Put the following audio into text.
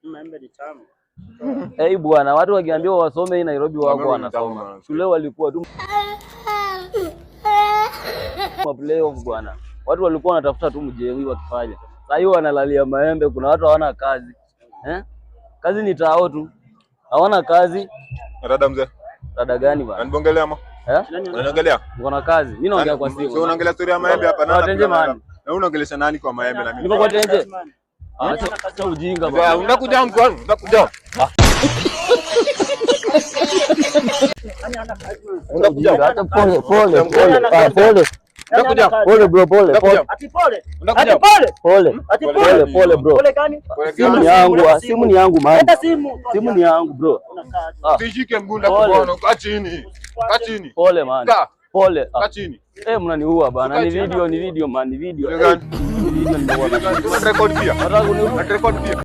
Maembe ni tamu. Bwana, watu wakiambiwa wasome hii Nairobi wako wanasoma. Shule walikuwa tu playoff bwana. Watu walikuwa wanatafuta tu mjengo wakifanya. Sasa hiyo wanalalia maembe, kuna watu hawana kazi. Kazi ni tao tu. Hawana kazi. Dada mzee. Dada gani bwana? Anibongelea ama? Unaongelea? Uko na kazi. Mimi naongea kwa simu. Sio unaongelea story ya maembe hapa na unaongelesha nani kwa maembe na mimi? Niko kwa tenje. Acha ujinga bwana. Unakuja mkwani? Unakuja. Unakuja hata pole. Unakuja pole bro, pole. Ati pole. Unakuja Pole bro. Pole gani? Simu ni yangu man. Hata simu ni yangu bro. Usishike mgunda kwa bwana, kaa chini. Kaa chini. Pole man. Pole. Kaa chini. Mnaniua bana. Ni video man, ni video. Video ndio. Una record pia.